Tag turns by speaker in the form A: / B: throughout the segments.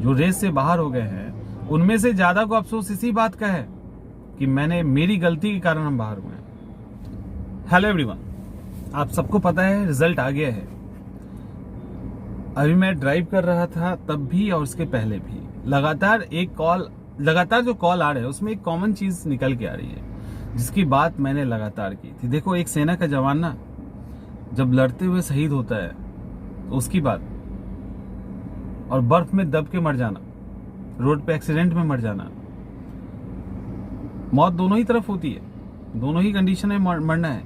A: जो रेस से बाहर हो गए हैं उनमें से ज्यादा को अफसोस इसी बात का है कि मेरी गलती के कारण हम बाहर हुए हैं। हेलो एवरीवन, आप सबको पता है रिजल्ट आ गया है। अभी मैं ड्राइव कर रहा था तब भी और उसके पहले भी लगातार जो कॉल आ रहे हैं उसमें एक कॉमन चीज निकल के आ रही है जिसकी बात मैंने लगातार की थी। देखो, एक सेना का जवान ना जब लड़ते हुए शहीद होता है तो उसकी बात, और बर्फ में दब के मर जाना, रोड पे एक्सीडेंट में मर जाना, मौत दोनों ही तरफ होती है, दोनों ही कंडीशन में मरना है,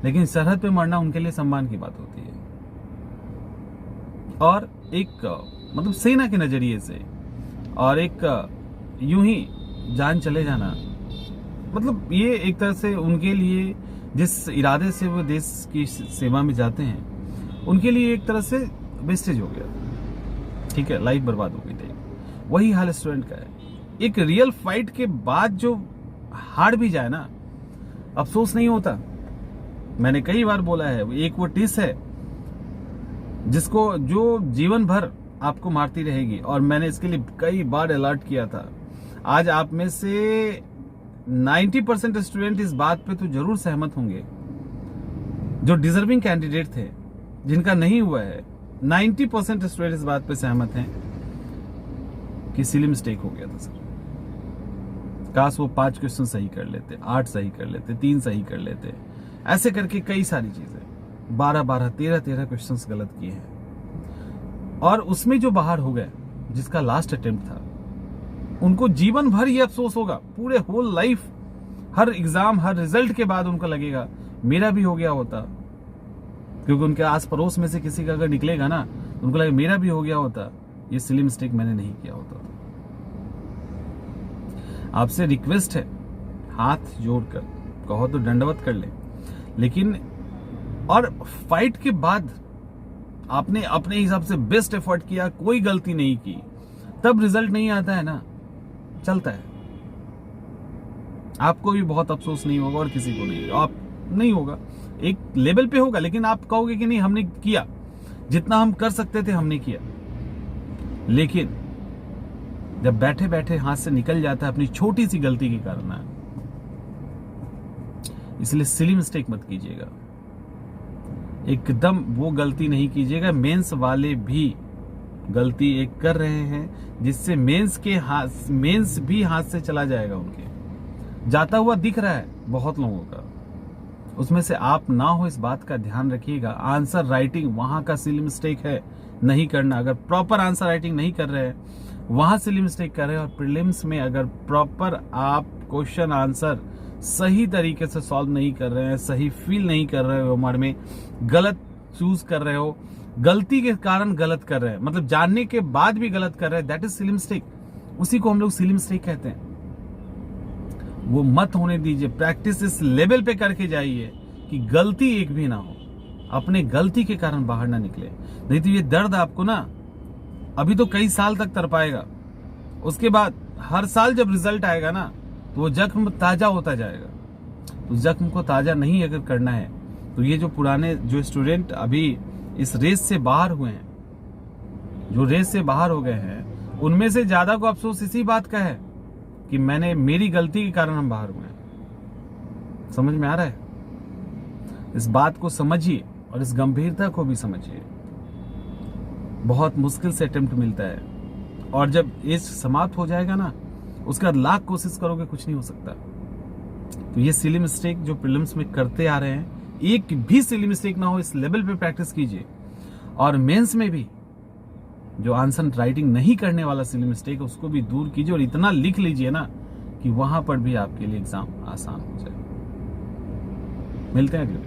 A: लेकिन सरहद पे मरना उनके लिए सम्मान की बात होती है। और एक मतलब सेना के नजरिए से, और एक यूं ही जान चले जाना, मतलब ये एक तरह से उनके लिए जिस इरादे से वो देश की सेवा में जाते हैं उनके लिए एक तरह से वेस्टेज हो गया। ठीक है, लाइफ बर्बाद हो गई थी। वही हाल स्टूडेंट का है। एक रियल फाइट के बाद जो हार भी जाए ना, अफसोस नहीं होता। मैंने कई बार बोला है, एक वो टिस है जिसको जो जीवन भर आपको मारती रहेगी, और मैंने इसके लिए कई बार अलर्ट किया था। आज आप में से 90% स्टूडेंट इस बात पे तो जरूर सहमत होंगे, जो डिजर्विंग कैंडिडेट थे जिनका नहीं हुआ है, 90% स्टूडेंट इस बात पे सहमत हैं कि सिली मिस्टेक हो गया था सर। काश वो 5 क्वेश्चन सही कर लेते, 8 सही कर लेते, 3 सही कर लेते, ऐसे करके कई सारी चीजें 12-12, 13-13 क्वेश्चंस गलत किए हैं। और उसमें जो बाहर हो गए, जिसका लास्ट अटेम्प्ट था, उनको जीवन भर ये अफसोस होगा, पूरे होल लाइफ, हर एग्जाम, हर रिजल्ट के बाद उनको लगेगा मेरा भी हो गया होता। क्योंकि उनके आस पड़ोस में से किसी का अगर निकलेगा ना तो उनको लगेगा मेरा भी हो गया होता, ये सिली मिस्टेक मैंने नहीं किया होता। आपसे रिक्वेस्ट है, हाथ जोड़कर कहो तो दंडवत कर ले, लेकिन और फाइट के बाद आपने अपने हिसाब से बेस्ट एफर्ट किया, कोई गलती नहीं की, तब रिजल्ट नहीं आता है ना, चलता है। आपको भी बहुत अफसोस नहीं होगा और किसी को नहीं, आप नहीं होगा, एक लेवल पे होगा, लेकिन आप कहोगे कि नहीं हमने किया, जितना हम कर सकते थे हमने किया। लेकिन जब बैठे बैठे हाथ से निकल जाता है अपनी छोटी सी गलती के कारण, इसलिए सिली मिस्टेक मत कीजिएगा, एकदम वो गलती नहीं कीजिएगा। मेंस वाले भी गलती एक कर रहे हैं जिससे मेंस भी हाथ से चला जाएगा, उनके जाता हुआ दिख रहा है बहुत लोगों का। उसमें से आप ना हो, इस बात का ध्यान रखिएगा। आंसर राइटिंग वहां का सिली मिस्टेक है, नहीं करना। अगर प्रॉपर आंसर राइटिंग नहीं कर रहे हैं वहां सिली मिस्टेक कर रहे हैं, और प्रीलिम्स में अगर प्रॉपर आप क्वेश्चन आंसर सही तरीके से सॉल्व नहीं कर रहे हैं, सही फील नहीं कर रहे हो, उम्र में गलत चूज कर रहे हो, गलती के कारण गलत कर रहे हैं, मतलब जानने के बाद भी गलत कर रहे हैं, दैट इज सिली मिस्टेक। उसी को हम लोग सिली मिस्टेक कहते हैं। वो मत होने दीजिए। प्रैक्टिस इस लेवल पे करके जाइए कि गलती एक भी ना हो, अपने गलती के कारण बाहर ना निकले। नहीं तो ये दर्द आपको ना अभी तो कई साल तक तरपाएगा, उसके बाद हर साल जब रिजल्ट आएगा ना तो वो जख्म ताजा होता जाएगा। तो जख्म को ताजा नहीं अगर करना है तो ये जो पुराने जो स्टूडेंट अभी इस रेस से बाहर हुए हैं, जो रेस से बाहर हो गए हैं, उनमें से ज्यादा को अफसोस इसी बात का है कि मेरी गलती के कारण हम बाहर हुए हैं। समझ में आ रहा है? इस बात को समझिए और इस गंभीरता को भी समझिए। बहुत मुश्किल से अटेम्प्ट मिलता है, और जब एज समाप्त हो जाएगा ना उसके बाद लाख कोशिश करोगे कुछ नहीं हो सकता। तो ये सिली मिस्टेक जो प्रीलिम्स में करते आ रहे हैं, एक भी सिली मिस्टेक ना हो, इस लेवल पे प्रैक्टिस कीजिए। और मेंस में भी जो आंसर राइटिंग नहीं करने वाला सिली मिस्टेक है उसको भी दूर कीजिए, और इतना लिख लीजिए ना कि वहां पर भी आपके लिए एग्जाम आसान हो जाए। मिलते हैं अगले